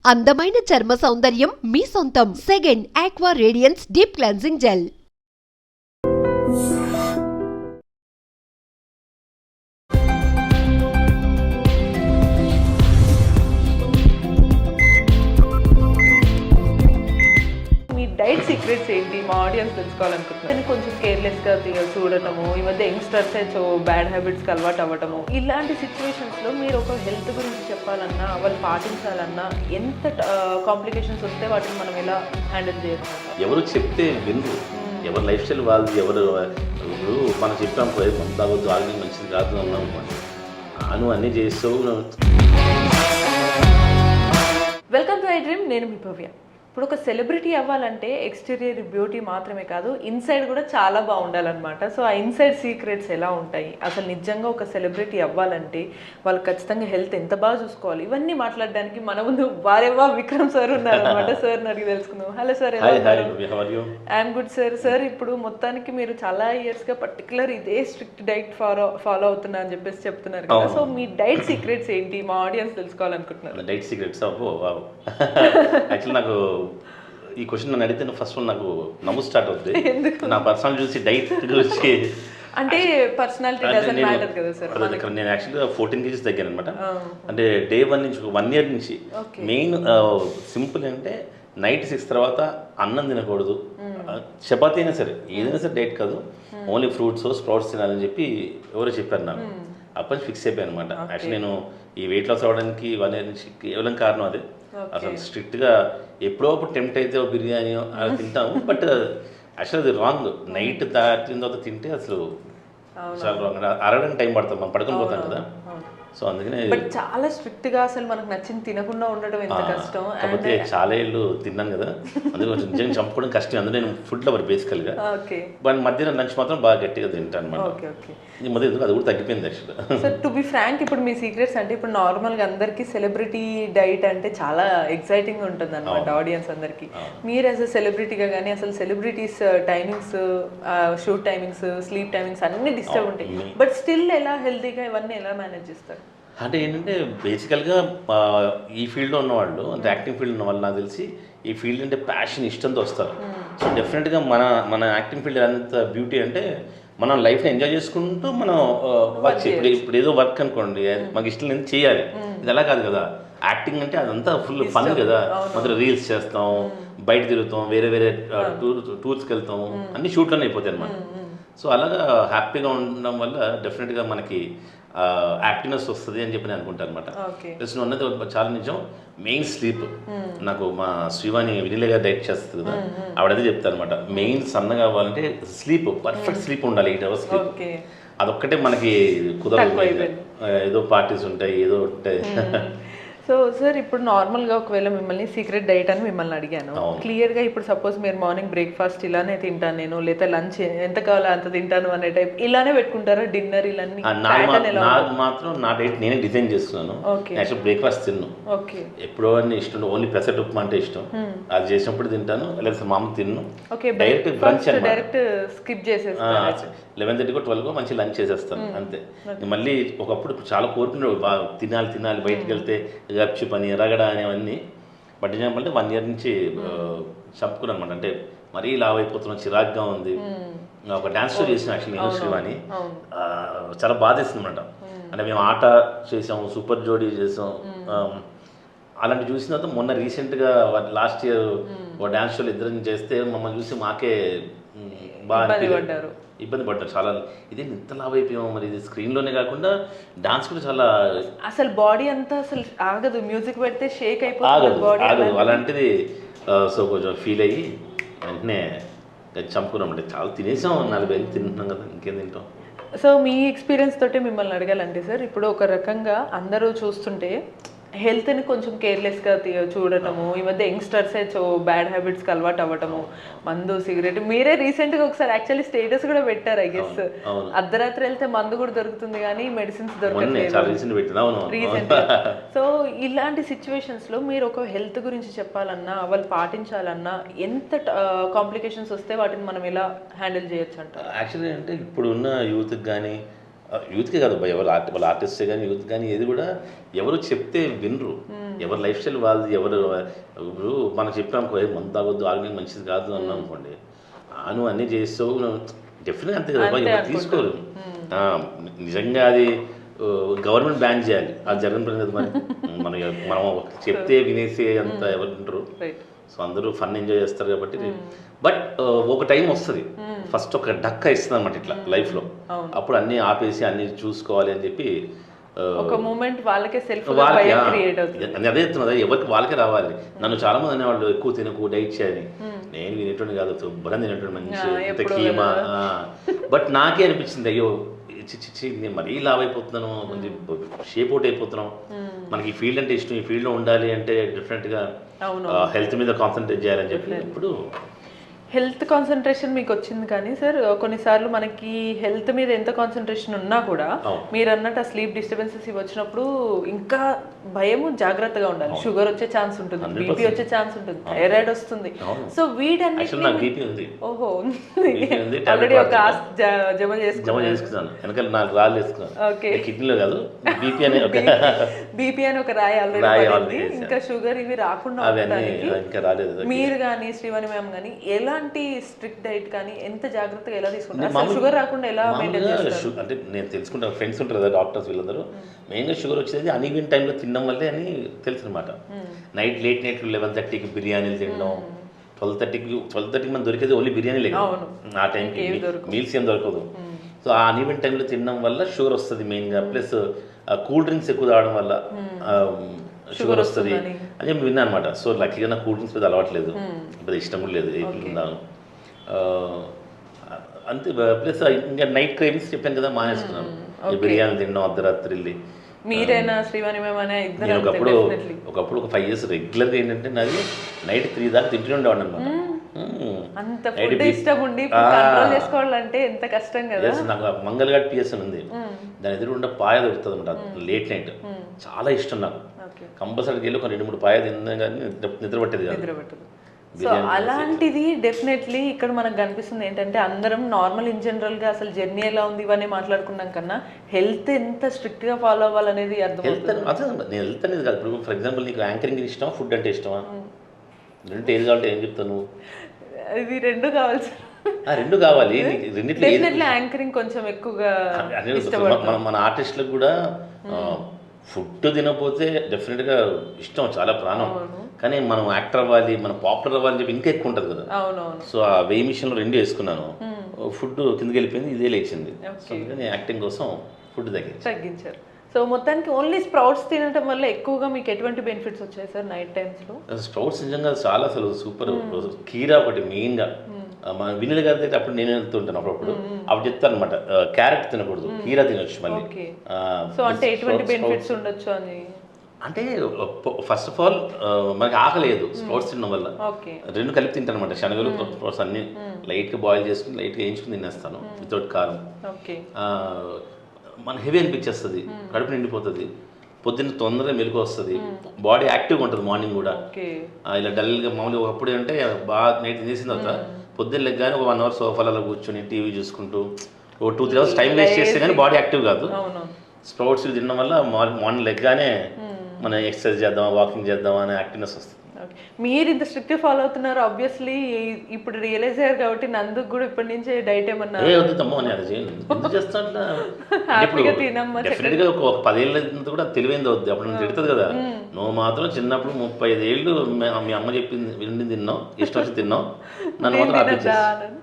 అందమైన చర్మ సౌందర్యం మీ సొంతం. Second aqua radiance deep cleansing gel. మీ డైట్ సీక్రెట్స్ ఏంటి మా ఆడియన్స్ తెలుసుకోవాలనుకుంటున్నాను. కొంచెం కేర్లెస్గా చూడటము, ఈ మధ్య యంగ్స్టర్స్ బ్యాడ్ హ్యాబిట్స్కి అలవాటు అవ్వటము, ఇలాంటి సిచ్యువేషన్స్లో మీరు ఒక హెల్త్ గురించి చెప్పాలన్నా వాళ్ళు పాటించాలన్నా ఎంత కాంప్లికేషన్స్ వస్తే వాటిని మనం ఎలా హ్యాండిల్ చేయొచ్చు? ఎవరు చెప్తే వినరు, ఎవరి లైఫ్ స్టైల్ వాళ్ళది. ఎవరు ఇప్పుడు మనం చెప్పాం మనం తాగొద్దు, ఆరోగ్యం మంచిది కాదు అన్నాం, నువ్వు అన్నీ చేస్తావు. వెల్కమ్ టు ఐ డ్రీమ్, నేను మీ భవ్య. ఇప్పుడు ఒక సెలబ్రిటీ అవ్వాలంటే ఎక్స్టీరియర్ బ్యూటీ మాత్రమే కాదు, ఇన్సైడ్ కూడా చాలా బాగుండాలన్నమాట. సో ఆ ఇన్సైడ్ సీక్రెట్స్ ఎలా ఉంటాయి, అసలు నిజంగా ఒక సెలబ్రిటీ అవ్వాలంటే వాళ్ళు ఖచ్చితంగా హెల్త్ ఎంత బాగా చూసుకోవాలి, ఇవన్నీ మన ముందు వారేవా విక్రమ్ సార్ ఉన్నారనమాట. సార్ని అడిగి తెలుసుకుందాం. Hello sir, I'm good sir. Sir, ఇప్పుడు మొత్తానికి మీరు చాలా ఇయర్స్గా పర్టికులర్ ఇదే స్ట్రిక్ట్ డైట్ ఫాలో అవుతున్నా అని చెప్పేసి చెప్తున్నారు కదా. సో మీ డైట్ సీక్రెట్స్ ఏంటి మా ఆడియన్స్ తెలుసుకోవాలనుకుంటున్నారు? డైట్ సీక్రెట్స్ యాక్చువల్లీ నాకు ఈ క్వశ్చన్ నన్ను అడిగితే ఫస్ట్ నాకు నవ్వు స్టార్ట్ అవుతుంది. నా పర్సనల్ చూసి డైట్ గురించి అంటే పర్సనాలిటీ డజంట్ మ్యాటర్ కదా సార్. నేను యాక్చువల్గా 14 kgs తగ్గాను అనమాట. అంటే డే 1 నుంచి 1 year నుంచి మెయిన్ సింపుల్ అంటే నైట్ 6 తర్వాత అన్నం తినకూడదు, చపాతీ అయినా సరే ఏదైనా సరే డైట్ కాదు, ఓన్లీ ఫ్రూట్స్ స్ప్రౌట్స్ తినాలని చెప్పి ఎవరో చెప్పారు నాకు. అప్పటి ఫిక్స్ అయిపోయాను అనమాట. యాక్చువల్లీ నేను ఈ వెయిట్ లాస్ అవ్వడానికి 1 year నుంచి కేవలం కారణం అదే. అసలు స్ట్రిక్ట్గా ఎప్పుడో అప్పుడు టెంప్ట్ అయితే బిర్యానీ అలా తింటాము, బట్ యాక్చువల్ అది రాంగ్. నైట్ దాటిన తర్వాత తింటే అసలు చాలా రాంగ్. అరగడానికి టైం పడుతుంది, మనం పడుకొని పోతాం కదా. సో అందుకనే చాలా స్ట్రిక్ట్ గా అసలు మనకు నచ్చింది తినకుండా ఉండడం ఎంత కష్టం. కాకపోతే చాలా ఏళ్ళు తిన్నాను కదా, అందుకే కొంచెం నిజంగా చంపుకోవడం కష్టం. అందులో నేను ఫుడ్ లవర్ బేసికల్గా, బట్ మధ్యాహ్నం లంచ్ మాత్రం బాగా గట్టిగా తింటాను అనమాట. ఈ మధ్య ఎందుకు అది కూడా తగ్గిపోయింది యాక్చువల్గా. సార్, టు బి ఫ్రాంక్, ఇప్పుడు మీ సీక్రెట్స్ అంటే ఇప్పుడు నార్మల్గా అందరికీ సెలబ్రిటీ డైట్ అంటే చాలా ఎక్సైటింగ్ ఉంటుంది అనమాట ఆడియన్స్ అందరికీ. మీరు యాజ్ అ సెలబ్రిటీగా కానీ అసలు celebrities timings, shoot timings, sleep timings అన్ని డిస్టర్బ్ ఉంటాయి, బట్ స్టిల్ ఎలా హెల్తీగా ఇవన్నీ ఎలా మేనేజ్ చేస్తారు? అంటే ఏంటంటే బేసికల్గా ఈ ఫీల్డ్లో ఉన్నవాళ్ళు, అంటే యాక్టింగ్ ఫీల్డ్ ఉన్న వాళ్ళు నాకు తెలిసి ఈ ఫీల్డ్ అంటే ప్యాషన్, ఇష్టంతో వస్తారు. సో డెఫినెట్గా మన యాక్టింగ్ ఫీల్డ్ అంత బ్యూటీ అంటే మనం లైఫ్ని ఎంజాయ్ చేసుకుంటూ మనం వర్క్. ఇప్పుడు ఏదో వర్క్ అనుకోండి, మాకు ఇష్టం లేదు చేయాలి, ఇది అలా కాదు కదా. యాక్టింగ్ అంటే అదంతా ఫుల్ ఫన్ కదా. మొదలు రీల్స్ చేస్తాం, బయట తిరుగుతాం, వేరే వేరే టూర్స్కి వెళ్తాం, అన్ని షూట్లోనే అయిపోతాయి అనమాట. సో అలాగా హ్యాపీగా ఉండడం వల్ల డెఫినెట్గా మనకి యాక్టివ్నెస్ వస్తుంది అని చెప్పి నేను అనుకుంటాను అనమాట. ప్లస్ నువ్వు అన్నది చాలా నిజం. Main sleep. నాకు మా శ్రీవాణి వినిలేగా డైట్ చేస్తుంది కదా, ఆవిడదే చెప్తాను అనమాట. మెయిన్ సన్నగా అవ్వాలంటే స్లీప్, పర్ఫెక్ట్ స్లీప్ ఉండాలి, 8 hours స్లీప్. అదొక్కటే మనకి కుదరదు, ఏదో పార్టీస్ ఉంటాయి, ఏదో ఉంటాయి. సో సార్, ఇప్పుడు నార్మల్గా ఒకవేళ మిమ్మల్ని సీక్రెట్ డైట్ అని మిమ్మల్ని అడిగాను, క్లియర్గా ఇప్పుడు సపోజ్ మీరు మార్నింగ్ బ్రేక్ఫాస్ట్ ఇలానే తింటాను నేను, లేదా లంచ్ ఎంత కావాలో అంత తింటాను అనే టైప్ ఇలానే పెట్టుకుంటారా? డిన్నర్ ఇలానే మాత్రం నా డైట్ నేనే డిజైన్ చేస్తున్నాను. యాక్చువల్ బ్రేక్ఫాస్ట్ తిన్ను, ఎప్పుడో అని ఇష్టం, ఓన్లీ పెసరట్ ఉప్మా అంటే ఇష్టం, అది చేసినప్పుడు తింటాను, లేదా మామూలు తిన్ను. డైరెక్ట్ బ్రంచ్ డైరెక్ట్ స్కిప్ చేసేస్తాను. 11:30 12 మంచి లంచ్ చేసేస్తాను అంతే. మళ్ళీ ఒకప్పుడు చాలా కోరుకున్నాడు, బాగా తినాలి బయటకు వెళ్తే గప్చు పని, రగడ అనేవన్నీ. బట్ ఏమంటే 1 year నుంచి చంపుకున్నాను అనమాట. అంటే మరీ లావ్ అయిపోతున్నాం, చిరాగ్గా ఉంది. ఒక డ్యాన్స్ షో చేసిన యాక్చువల్లీ నేను శ్రీవాణి, చాలా బాధేస్తుంది అనమాట. అంటే మేము ఆట చేసాము, సూపర్ జోడీ చేసాం, అలాంటి చూసిన తర్వాత మొన్న రీసెంట్గా లాస్ట్ ఇయర్ ఒక డ్యాన్స్ షోలో ఇద్దరం చేస్తే మమ్మల్ని చూసి మాకే బాగా ఇబ్బంది పడ్డారు చాలా. ఇది ఇంత లావ్ అయిపోయాము, మరి ఇది స్క్రీన్లోనే కాకుండా డాన్స్ కూడా చాలా, అసలు బాడీ అంతా అసలు ఆగదు, మ్యూజిక్ పెడితే షేక్ అయిపోతుంది ఆగదు అలాంటిది. సో కొంచెం ఫీల్ అయ్యి వెంటనే చంపుకున్నాం. అంటే చాలా తినేసాం, 4 వేలు తింటున్నాం కదా, ఇంకేం తింటాం. సో మీ ఎక్స్పీరియన్స్ తోటి మిమ్మల్ని అడగాలంటే సార్, ఇప్పుడు ఒక రకంగా అందరూ చూస్తుంటే హెల్త్ని కొంచెం కేర్లెస్గా చూడటము, ఈ మధ్య యంగ్స్టర్స్ బ్యాడ్ హ్యాబిట్స్కి అలవాటు అవ్వటము, మందు, సిగరెట్. మీరే రీసెంట్గా ఒకసారి యాక్చువల్లీ స్టేటస్ కూడా పెట్టారు, ఐ గెస్. అర్ధరాత్రి వెళ్తే మందు కూడా దొరుకుతుంది కానీ మెడిసిన్స్ దొరకట్లేదు రీసెంట్గా. సో ఇలాంటి సిచ్యువేషన్స్లో మీరు ఒక హెల్త్ గురించి చెప్పాలన్నా, వాళ్ళు పాటించాలన్నా ఎంత కాంప్లికేషన్స్ వస్తే వాటిని మనం ఎలా హ్యాండిల్ చేయొచ్చు అంటారు? యాక్చువల్లీ అంటే ఇప్పుడున్న యూత్కి కానీ, యూత్కే కాదు, వాళ్ళ ఆర్టిస్టే కానీ యూత్ కానీ ఏది కూడా ఎవరు చెప్తే వినరు. ఎవరి లైఫ్ స్టైల్ వాళ్ళది. ఎవరు ఇప్పుడు మనం చెప్పాం మందు తాగొద్దు, ఆరోగ్యం మంచిది కాదు అన్నాం అనుకోండి, నువ్వు అన్నీ చేస్తావు, డెఫినెట్గా అంతే కదా, ఎవరు తీసుకోరు. నిజంగా అది గవర్నమెంట్ బ్యాన్ చేయాలి, అది జరగని పని కదా. మరి మనం చెప్తే వినేసి అంత ఎవరు ఉంటారు. సో అందరూ ఫన్ ఎంజాయ్ చేస్తారు కాబట్టి. బట్ ఒక టైం వస్తుంది, ఫస్ట్ ఒక డక్క ఇస్తుంది అనమాట ఇట్లా లైఫ్లో, అప్పుడు అన్నీ ఆపేసి అన్నీ చూసుకోవాలి అని చెప్పి ఒక మూమెంట్ వాళ్ళకే సెల్ఫ్ వాళ్ళకి క్రియేట్ అవుతుంది. అదే చెప్తున్నదా, ఎవరికి వాళ్ళకే రావాలి. నన్ను చాలా మంది అనేవాళ్ళు ఎక్కువ తినకు, డైట్ చేయని. నేను వినేటువంటి కాదు, శుభ్రం తినేటువంటి మంచి ఇంత కీమా. బట్ నాకే అనిపించింది, అయ్యో చిచ్చి నేను మరీ లావ్ అయిపోతున్నాను, కొంచెం షేప్ అవుట్ అయిపోతున్నాం. మనకి ఈ ఫీల్డ్ అంటే ఇష్టం, ఈ ఫీల్డ్లో ఉండాలి అంటే డెఫినెట్గా హెల్త్ మీద కాన్సన్ట్రేట్ చేయాలని చెప్పి ఇప్పుడు హెల్త్ కాన్సన్ట్రేషన్ మీకు వచ్చింది. కానీ సార్ కొన్నిసార్లు మనకి హెల్త్ మీద ఎంత కాన్సన్ట్రేషన్ ఉన్నా కూడా మీరు అన్నట్టు ఆ స్లీప్ డిస్టర్బెన్సెస్ ఇవి వచ్చినప్పుడు ఇంకా భయము, జాగ్రత్తగా ఉండాలి. షుగర్ వచ్చే ఛాన్స్ ఉంటుంది, బీపీ వచ్చే ఛాన్స్ ఉంటుంది, థైరాయిడ్ వస్తుంది. సో వీటన్నిటి ఓహో ఆల్రెడీ ఒక జమ చేసుకున్నాను, వెనకాల 4 రాళ్ళు వేసుకున్నాను. ఓకే, కిడ్నీలో కాదు, బీపీ అని ఒక రాయి ఆల్రెడీ. ఇంకా షుగర్ ఇవి రాకుండా ఇంకా రాలేదు. మీరు కానీ శ్రీవాణి మ్యామ్ కానీ ఎలాంటి స్ట్రిక్ట్ డైట్ కానీ ఎంత జాగ్రత్తగా ఎలా తీసుకుంటారు? షుగర్ రాకుండా ఎలా మెయింటైన్ చేస్తారు? అంటే నేను తెలుసుకుంటాను, ఫ్రెండ్స్ ఉంటారు కదా డాక్టర్స్, వీళ్ళందరూ మెయిన్గా షుగర్ వచ్చేది అన్ఈవెన్ టైంలో తినడం వల్లే అని తెలుసు అనమాట. లేట్ నైట్ 11:30కి బిర్యానీలు తినడం, 12:30కి మనం దొరికేది ఓన్లీ బిర్యానీ లేదు ఆ టైంకి, మీల్స్ ఏం దొరకదు. సో ఆ అన్ఈవెన్ టైంలో తినడం వల్ల షుగర్ వస్తుంది మెయిన్గా. ప్లస్ కూల్ డ్రింక్స్ ఎక్కువ తాగడం వల్ల షుగర్ వస్తుంది అని చెప్పి విన్నా అనమాట. సో లక్కీగా నాకు కూల్ డ్రింక్స్ మీద అలవాట్లేదు, పెద్ద ఇష్టం కూడా లేదు తిన్నాను అంతే. ప్లస్ ఇంకా నైట్ క్రేవింగ్స్ చెప్పాను కదా, మానేస్తున్నాను. బిర్యానీ తినడం అర్ధరాత్రి వెళ్ళి. మీరైనా శ్రీవాణి మ్యామ్ అనే నేను ఒకప్పుడు ఒక 5 years రెగ్యులర్గా ఏంటంటే నాది నైట్ 3 దాకా తింటూనే ఉండేవాడు అనమాట. అంత ఫుడ్ ఇష్టం ఉండి కంట్రోల్ చేసుకోవాలంటే ఎంత కష్టం కదా. నాకు మంగళఘాట్ పిఎస్ అని ఉంది, దాని ఎదురుగుండా పాయ దొరుకుతుంది అనమాట లేట్ నైట్. చాలా ఇష్టం నాకు, కంపల్సరీకి వెళ్ళి ఒక 2-3 పాయ తిన్నా కానీ నిద్ర పట్టేది కాదు. సో అలాంటిది డెఫినెట్లీ ఇక్కడ మనకు కనిపిస్తుంది ఏంటంటే అందరం నార్మల్ ఇన్ జనరల్గా అసలు జర్నీ ఎలా ఉంది ఇవన్నీ మాట్లాడుకున్నాం కన్నా హెల్త్ ఎంత స్ట్రిక్ట్గా ఫాలో అవ్వాలనేది అర్థం. నేను హెల్త్ అనేది కాదు. ఇప్పుడు ఫర్ ఎగ్జాంపుల్ నీకు యాంకరింగ్ ఇష్టమా, ఫుడ్ అంటే ఇష్టమా? రెండింటి ఏది కావాలంటే ఏం చెప్తాను? ఇది రెండు కావాలి సార్, రెండు కావాలి. రెండింటిలో యాంకరింగ్ కొంచెం ఎక్కువగా మన ఆర్టిస్టులకు కూడా ఫుడ్ తినకపోతే డెఫినెట్గా ఇష్టం, చాలా ప్రాణం. కానీ మనం యాక్టర్ అవ్వాలి, మనం పాపులర్ అవ్వాలి అని చెప్పి ఇంకా ఎక్కువ ఉంటుంది కదా. సో ఆ వెయ్యి మిషన్లో 2 వేసుకున్నాను, ఫుడ్ కిందకి వెళ్ళిపోయింది, ఇదే లేచింది. సో అందుకని యాక్టింగ్ కోసం ఫుడ్ తగ్గించారు. సో మొత్తానికి ఓన్లీ స్ప్రౌట్స్ తినడం వల్ల ఎక్కువగా మీకు ఎటువంటి బెనిఫిట్స్ వచ్చాయి సార్ నైట్ టైమ్స్లో? స్ప్రౌట్స్ నిజంగా చాలా అసలు సూపర్. కీరా ఒకటి మెయిన్గా, మన వినిల్ గారి దగ్గర అప్పుడు నేను వెళ్తుంటాను అప్పుడప్పుడు, అప్పుడు చెప్తాను అనమాట క్యారెట్ తినకూడదు, కీరా తినొచ్చు మళ్ళీ. సో అంటే ఎటువంటి బెనిఫిట్స్ ఉండొచ్చు అని అంటే ఫస్ట్ ఆఫ్ ఆల్ మనకి ఆకలేదు స్ప్రౌట్స్ తినడం వల్ల. 2 కలిపి తింటాను అనమాట, శనగలు స్ప్రౌట్స్ అన్ని లైట్గా బాయిల్ చేసుకుని లైట్గా వేయించుకుని తినేస్తాను వితౌట్ కారం. మన హెవీ అనిపించేస్తుంది, కడుపు నిండిపోతుంది, పొద్దున్న తొందరగా మెలకు వస్తుంది, బాడీ యాక్టివ్గా ఉంటుంది మార్నింగ్ కూడా. ఇలా డల్గా మామూలుగా ఒకప్పుడు అంటే బాగా నైట్ తినేసిన తర్వాత పొద్దున్న లెగ్గానే ఒక 1 hour సోఫాలలో కూర్చొని టీవీ చూసుకుంటూ ఒక 2-3 hours టైం వేస్ట్ చేస్తే కానీ బాడీ యాక్టివ్ కాదు. స్ప్రౌట్స్ తినడం వల్ల మార్నింగ్ లెగ్గానే మనం ఎక్సర్సైజ్ చేద్దామా, వాకింగ్ చేద్దామా అనే యాక్టివ్నెస్ వస్తుంది. మీరు ఇంత స్ట్రిక్ట్ ఫాలో అవుతున్నారు, ఆబ్వియస్లీ ఇప్పుడు రియలైజ్ అయ్యారు కాబట్టి నందుకు కూడా ఇప్పటి నుంచే డైట్ ఏమన్నా డెఫినెట్గా ఒక 10 ఏళ్ళ కూడా తెలివైంది అవుద్ది. అప్పుడు నేను తిడుతుంది కదా, నువ్వు మాత్రం చిన్నప్పుడు 35 ఏళ్ళు మీ అమ్మ చెప్పింది విండి తిన్నావు, ఇష్టం వచ్చి తిన్నావు, నన్ను మాత్రం ఆపించేసి.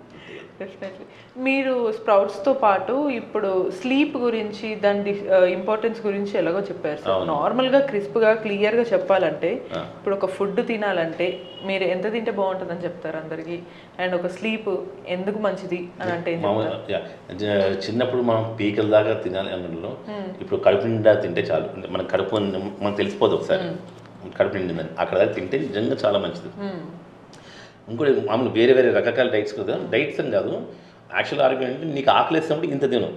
డెఫినెట్లీ మీరు స్ప్రౌట్స్తో పాటు ఇప్పుడు స్లీప్ గురించి దాని ఇంపార్టెన్స్ గురించి ఎలాగో చెప్పారు సార్. నార్మల్గా క్రిస్ప్గా క్లియర్గా చెప్పాలంటే ఇప్పుడు ఒక ఫుడ్ తినాలంటే మీరు ఎంత తింటే బాగుంటుందని చెప్తారు అందరికీ, అండ్ ఒక స్లీప్ ఎందుకు మంచిది అని అంటే చిన్నప్పుడు మనం పీకల దాకా తినాలి అన్నట్లో ఇప్పుడు కడుపు నిండా తింటే చాలు, మన కడుపు మనకు తెలిసిపోదు ఒకసారి కడుపు నిండిందని, అక్కడ దాకా తింటే నిజంగా చాలా మంచిది. ఇంకోటి మామూలు వేరే రకరకాల డైట్స్ కదా, డైట్స్ అని కాదు, యాక్చువల్ ఆరోగ్యం అంటే నీకు ఆకలి వేసినప్పుడు ఇంత తిను,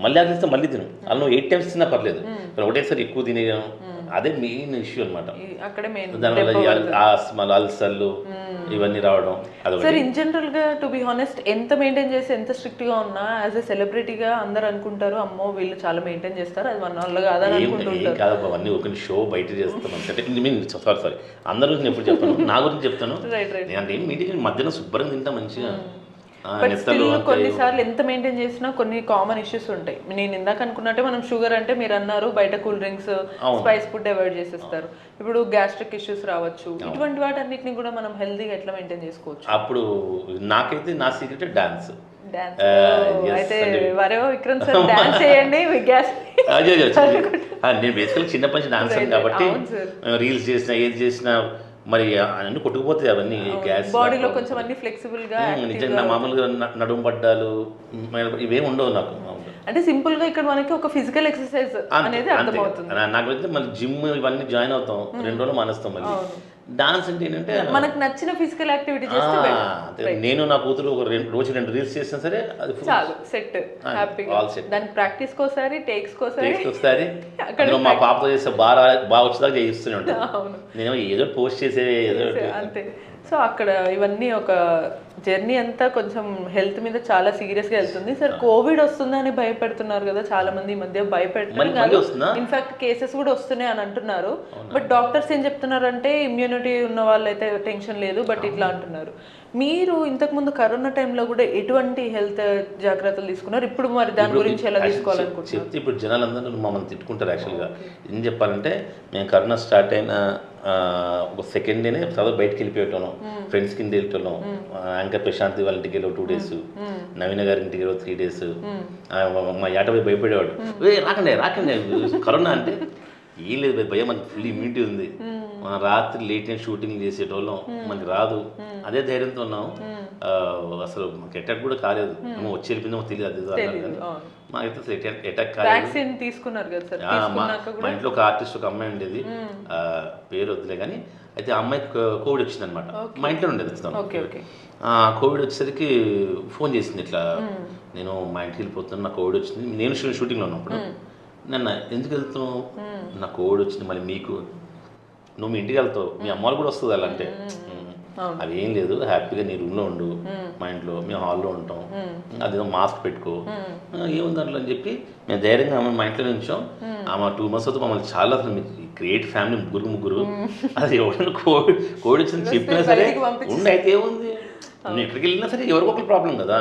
మళ్ళీ ఆకలిస్తే మళ్ళీ తిను, అలా నువ్వు 8 times తిన్నా పర్లేదు, ఒకటేసారి ఎక్కువ తినేయడం అదే మెయిన్ ఇష్యూ అనమాట. అక్కడే మెయిన్ దానివల్ల ఆస్మాలు, అల్సర్లు ఇవన్నీ రావడం. సార్ ఇన్ జనరల్ గా టు బి హానెస్ట్ ఎంత మెయింటైన్ చేసి ఎంత స్ట్రిక్ట్ గా ఉన్నా యాజ్ ఎ సెలబ్రిటీగా అందరు అనుకుంటారు అమ్మో వీళ్ళు చాలా మెయింటైన్ చేస్తారు, అది మన వల్ల కాదని అనుకుంటుంటారు. కాదు అవన్నీ ఒక షో బయట చేస్తాం అంటే సారీ అందరి గురించి ఎప్పుడు చెప్తాను, నా గురించి చెప్తాను. నేను ఏం మెయింటైన్ మధ్యాహ్నం శుభ్రంగా తింటా మంచిగా. బట్ స్టిల్ కొన్నిసార్లు ఎంత మెయింటైన్ చేసినా కొన్ని కామన్ ఇష్యూస్ ఉంటాయి. నేను ఇందాక అనుకున్నట్టే మనం షుగర్ అంటే మీరు అన్నారు బయట cool drinks spice food avoid చేసేస్తారు, ఇప్పుడు గ్యాస్ట్రిక్ ఇష్యూస్ రావచ్చు. ఇటువంటి వాటన్నిటిని కూడా మనం హెల్తీగా ఎట్లా మెయింటైన్ చేసుకోవచ్చు? అప్పుడు నాకైతే నా సీక్రెట్ డాన్స్. అయితే వరేవో విక్రమ్ సార్ డాన్స్ చేయండి. నేను బేసికల్ చిన్నప్పటి నుంచి డాన్స్ కాబట్టి రీల్స్ చేసినా ఏది చేసినా మరి అన్ని కొట్టుకుపోతాయి అవన్నీ. గ్యాస్ బాడీలో కొంచెం అన్ని ఫ్లెక్సిబుల్ గా నిజంగా మామూలుగా నడుము పడ్డాలు ఇవేం ఉండవు నాకు. అంటే సింపుల్ గా ఇక్కడ మనకి ఒక ఫిజికల్ ఎక్సర్సైజ్ అనేది అర్థమవుతుంది. నాకైతే మళ్ళీ జిమ్ ఇవన్నీ జాయిన్ అవుతాం, 2 రోజులు మానేస్తాం. మళ్ళీ డాన్స్ అంటే ఏంటంటే మనకు నచ్చిన ఫిజికల్ యాక్టివిటీ చేస్తే నేను నా కూతురు ఒక రోజు 2 రీల్స్ చేసినా సరే అది చాలు సెట్ హ్యాపీగా. దాని ప్రాక్టీస్ కోసారి టేక్స్ కోసారి మా పాపతో చేస్తే బాగా వచ్చేదాకా చేయిస్తూనే ఉంటాను. నేను ఏదో పోస్ట్ చేసే ఏదో అంతే. సో అక్కడ ఇవన్నీ ఒక జర్నీ అంతా కొంచెం హెల్త్ మీద చాలా సీరియస్ గా వెళ్తుంది. సార్ కోవిడ్ వస్తుందని భయపెడుతున్నారు కదా చాలా మంది ఈ మధ్య, భయపెడుతున్నారు. ఇన్ఫాక్ట్ కేసెస్ కూడా వస్తున్నాయి అని అంటున్నారు. బట్ డాక్టర్స్ ఏం చెప్తున్నారు అంటే ఇమ్యూనిటీ ఉన్న వాళ్ళైతే టెన్షన్ లేదు, బట్ ఇట్లా అంటున్నారు. మీరు ఇంతకు ముందు కరోనా టైంలో కూడా ఎటువంటి హెల్త్ జాగ్రత్తలు తీసుకున్నారు? ఇప్పుడు మరి దాని గురించి ఎలా తీసుకోవాలనుకుంటున్నారు? ఇప్పుడు జనాలందరూ మమ్మల్ని తిట్టుకుంటారు. యాక్చువల్గా ఏం చెప్పాలంటే మేము కరోనా స్టార్ట్ అయిన ఒక సెకండ్ డేనే చదువు బయటకు వెళ్ళిపోయేటోళ్ళం, ఫ్రెండ్స్ కింద వెళ్ళేటోళ్ళం. యాంకర్ ప్రశాంత్ వాళ్ళ ఇంటికి వెళ్ళి 2 days, నవీన గారి ఇంటికి వెళ్ళి 3 days. మా ఏటపై భయపడేవాడు, రాకండి కరోనా అంటే ఏం లేదు భయం, మనకి ఫుల్ ఇమ్యూనిటీ ఉంది. మన రాత్రి లేట్ నైట్ షూటింగ్ చేసేటోళ్ళం, మనకి రాదు. అదే ధైర్యంతో ఉన్నాం. అసలు మాకు అటాక్ కూడా కాలేదు, వచ్చి వెళ్ళిపోయిందో తెలియదు. మాకైతే అసలు అటాక్ కాలేదు. తీసుకున్నారు కదా సార్? మా ఇంట్లో ఒక ఆర్టిస్ట్ ఒక అమ్మాయి ఉండేది, పేరు వద్దులే కానీ, అయితే ఆ అమ్మాయికి కోవిడ్ వచ్చింది అనమాట. మా ఇంట్లో ఉండేది. కోవిడ్ వచ్చేసరికి ఫోన్ చేసింది, ఇట్లా నేను మా ఇంటికి వెళ్ళిపోతున్నాను, నాకు కోవిడ్ వచ్చింది. నేను షూటింగ్లో ఉన్నప్పుడు నన్ను ఎందుకు వెళ్తున్నావు, నాకు కోవిడ్ వచ్చింది, మళ్ళీ మీకు నువ్వు మీ ఇంటికి వెళ్తావు, మీ అమ్మ వాళ్ళు కూడా వస్తుంది అలా అంటే. అవి ఏం లేదు, హ్యాపీగా నీ రూమ్లో ఉండు, మా ఇంట్లో మేము హాల్లో ఉంటాం, అదేదో మాస్క్ పెట్టుకో, ఏముంది దాంట్లో అని చెప్పి మేము ధైర్యంగా ఆమె మా ఇంట్లో నుంచాం. ఆమె 2 months అవుతుంది మమ్మల్ని చాలా అసలు గ్రేట్ ఫ్యామిలీ, ముగ్గురు. అది ఎవరైనా కోవిడ్ వచ్చింది చెప్పినా సరే ఉండి అయితే ఏముంది, నువ్వు ఎక్కడికి వెళ్ళినా సరే ఎవరికొకరు ప్రాబ్లం కదా,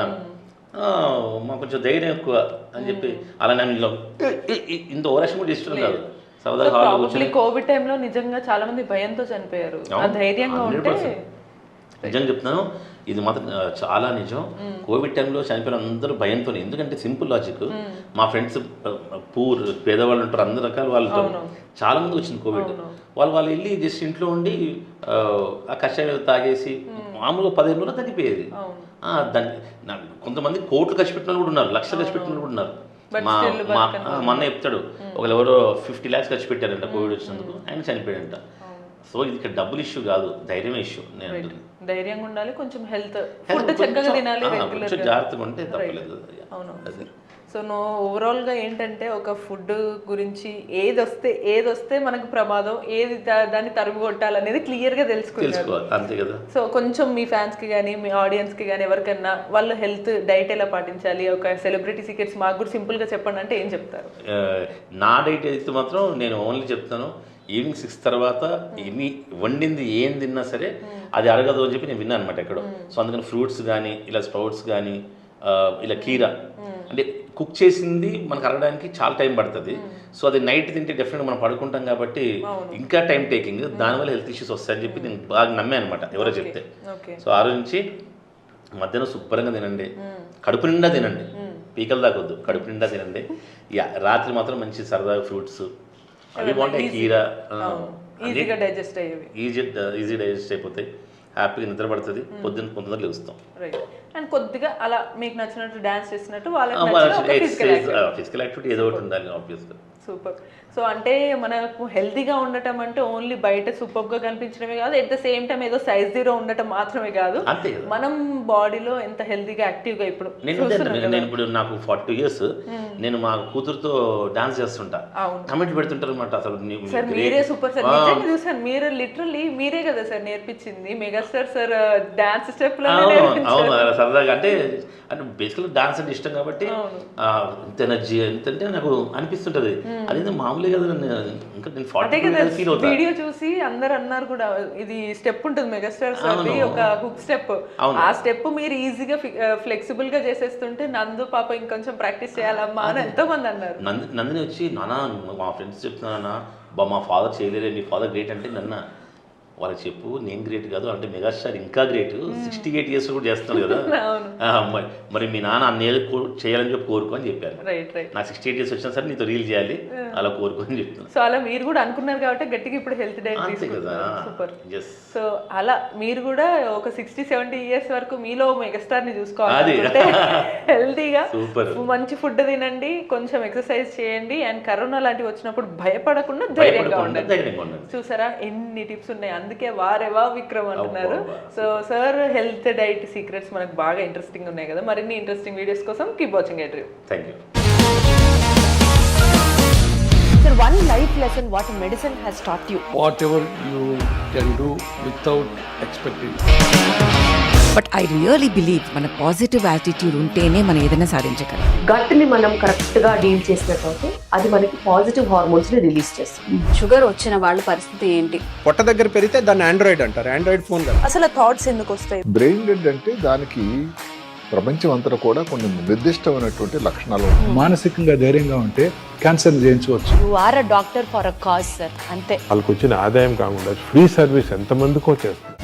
మాకు కొంచెం ధైర్యం ఎక్కువ అని చెప్పి అలా నేను ఇంత ఓవరాక్షన్ కూడా చేస్తున్నాం కాదు. కోవిడ్ టైంలో నిజంగా చాలా మంది భయంతో చనిపోయారు. ధైర్యంగా ఉంటే నిజంగా చెప్తున్నాను, ఇది మాత్రం చాలా నిజం. కోవిడ్ టైంలో చనిపోయిన అందరూ భయంతో. ఎందుకంటే సింపుల్ లాజిక్, మా ఫ్రెండ్స్ పేదవాళ్ళు ఉంటారు, అందరు రకాల వాళ్ళు చాలా మంది వచ్చింది కోవిడ్. వాళ్ళు వెళ్ళి జస్ట్ ఇంట్లో ఉండి ఆ కషాయం తాగేసి మామూలుగా 15 రోజులు తగ్గిపోయేది. దాన్ని కొంతమంది కోట్లు ఖర్చు పెట్టిన కూడా ఉన్నారు, లక్షలు ఖర్చు పెట్టిన కూడా ఉన్నారు. మా అన్న చెప్తాడు, ఒకళ్ళు ఎవరో 50 lakhs ఖర్చు పెట్టారంట కోవిడ్ వచ్చినందుకు, ఆయన చనిపోయాడంట. సో ఇది ఇక్కడ డబ్బులు ఇష్యూ కాదు, ధైర్యమే ఇష్యూ. నేను ధైర్యంగా ఉండాలి, కొంచెం హెల్త్ ఫుడ్ చక్కగా తినాలి, జాగ్రత్తగా ఉంటే తప్పలేదు. అవును. సో ఓవరాల్గా ఏంటంటే ఒక ఫుడ్ గురించి ఏది వస్తే మనకు ప్రమాదం, ఏది దాన్ని తరిమి కొట్టాలనేది క్లియర్గా తెలుసుకున్నారు. అంతే కదా. సో కొంచెం మీ ఫ్యాన్స్కి కానీ మీ ఆడియన్స్కి కానీ ఎవరికైనా వాళ్ళ హెల్త్ డైట్ ఎలా పాటించాలి, ఒక సెలబ్రిటీ సీక్రెట్స్ మాకు కూడా సింపుల్గా చెప్పండి అంటే ఏం చెప్తారు? నా డైట్ అయితే మాత్రం నేను ఓన్లీ చెప్తాను, ఈవినింగ్ 6 తర్వాత ఎన్ని వండింది ఏం తిన్నా సరే అది అరగదు అని చెప్పి నేను విన్నాను అనమాట ఎక్కడో. సో అందుకని ఫ్రూట్స్ కానీ ఇలా స్ప్రౌట్స్ కానీ ఇలా కీరా అంటే కుక్ చేసింది మనకు అరగడానికి చాలా టైం పడుతుంది. సో అది నైట్ తింటే డెఫినెట్గా మనం పడుకుంటాం కాబట్టి ఇంకా టైం టేకింగ్, దానివల్ల హెల్త్ ఇష్యూస్ వస్తాయని చెప్పి నేను బాగా నమ్మాను అనమాట ఎవరో చెప్తే. సో ఆ రోజు నుంచి మధ్యాహ్నం శుభ్రంగా తినండి, కడుపు నిండా తినండి, పీకలు దాకొద్దు, కడుపు నిండా తినండి. రాత్రి మాత్రం మంచి సరదాగా ఫ్రూట్స్ అవి బాగుంటాయి, కీరా ఈజీగా డైజెస్ట్ అయ్యేవి, ఈజీ డైజెస్ట్ అయిపోతాయి, హ్యాపీగా నిద్ర పడుతుంది, పొద్దున్న కొంత లేస్తాం. రైట్. అండ్ కొద్దిగా అలా మీకు నచ్చినట్టు డాన్స్ చేసినట్టు ఫిజికల్ యాక్టివిటీ ఏదో ఒకటి ఉండాలి ఆబ్వియస్గా. సూపర్. సో అంటే మనకు హెల్తీగా ఉండటం అంటే ఓన్లీ బయట సూపర్గా కనిపించడమే కాదు, ఎట్ ద సేమ్ టైం ఏదో సైజ్ జీరో ఉండటం మాత్రమే కాదు, అంతే కదా. మనం బాడీలో ఎంత హెల్తీగా యాక్టివ్గా ఇప్పుడు నేను ఇప్పుడు నాకు 42 years, నేను మా కూతురుతో డాన్స్ చేస్తుంటా, కమెంట్ పెడుతుంటారు అనమాట. అసలు సార్ మీరే సూపర్ సార్, నిజంగా చూసాను, మీరు లిటరల్లీ మీరే కదా సార్ నేర్పించింది మెగాస్టార్ సార్ డాన్స్ స్టెప్. అవును సరదాగా అంటే బేసికల్గా డాన్స్ అంటే ఇష్టం కాబట్టి ఎంత ఎనర్జీ ఎంత అంటే నాకు అనిపిస్తుంటది. అదేంటే మామూలే కదా, ఇంకా నేను 40 ఫీల్ అవుతా. వీడియో చూసి అందరు అన్నారు కూడా, ఇది స్టెప్ ఉంటుంది మెగాస్టార్ సార్ ఒక హుక్ స్టెప్, ఆ స్టెప్ మీరు ఈజీగా ఫ్లెక్సిబుల్ గా చేసేస్తుంటే నందు పాప ఇంకొంచెం ప్రాక్టీస్ చేయాలమ్మా అని ఎంతో మంది అన్నారు. నందిని వచ్చి నాన్న మా ఫ్రెండ్స్ చెప్తున్నా మా ఫాదర్ చేయలేరే, మీ ఫాదర్ గ్రేట్ అంటే నన్న వాళ్ళకి చెప్పు నేను గ్రేట్ కాదు అంటే మెగాస్టార్ ఇంకా గ్రేట్, 68 years కూడా చేస్తున్నారు కదా. మరి మీ నాన్న అన్నేళ్ళు చేయాలని చెప్పి కోరుకో అని చెప్పారు. నాకు 68 years వచ్చినా సరే నీతో రీల్ చేయాలి అలా కోరుకోని చెప్తున్నాను. సో అలా మీరు కూడా అనుకున్నారు కాబట్టి గట్టిగా ఇప్పుడు హెల్త్ డైట్ తీసుకుంటున్నారు. సూపర్. సో అలా మీరు కూడా ఒక 60-70 years వరకు మీలో మెగాస్టార్ ని చూసుకోవాలి, హెల్తీగా మంచి ఫుడ్ తినండి, కొంచెం ఎక్సర్సైజ్ చేయండి, అండ్ కరోనా లాంటివి వచ్చినప్పుడు భయపడకుండా ధైర్యంగా ఉండండి. చూసారా ఎన్ని టిప్స్ ఉన్నాయి, అందుకే వారేవా విక్రమ్ అంటున్నారు. So sir health diet secrets మనకు బాగా ఇంట్రెస్టింగ్ ఉన్నాయి కదా, మరిన్ని ఇంట్రెస్టింగ్ వీడియోస్ కోసం keep watching iDream. Thank you. Sir, one life lesson what medicine has taught you. Whatever you can do without expecting. But I really believe మన positive attitude ఉంటేనే మనం ఏదైనా సాధించగలం. గట్ ని మనం కరెక్ట్ గా డీల్ చేసినట్లయితే అది మనకి పాజిటివ్ హార్మోన్స్ ని రిలీజ్ చేస్తుంది. షుగర్ వచ్చిన వాళ్ళ పరిస్థితి ఏంటి? పొట్ట దగ్గర పెరిగితే దాన్ని ఆండ్రాయిడ్ అంటారు, ఆండ్రాయిడ్ ఫోన్ కదా. అసలు థాట్స్ ఎందుకు వస్తాయి? బ్రెయిన్ డెడ్ అంటే దానికి ప్రపంచం అంతా కూడా కొన్ని నిర్దిష్టమైనటువంటి లక్షణాలు ఉన్నాయి. మానసికంగా ధైర్యంగా ఉంటే క్యాన్సర్ జయించవచ్చు. You are a doctor for a cause sir, అంతే. వాళ్ళకి వచ్చిన ఆదాయం కాకుండా ఫ్రీ సర్వీస్ ఎంతమందికో చేస్తుంది.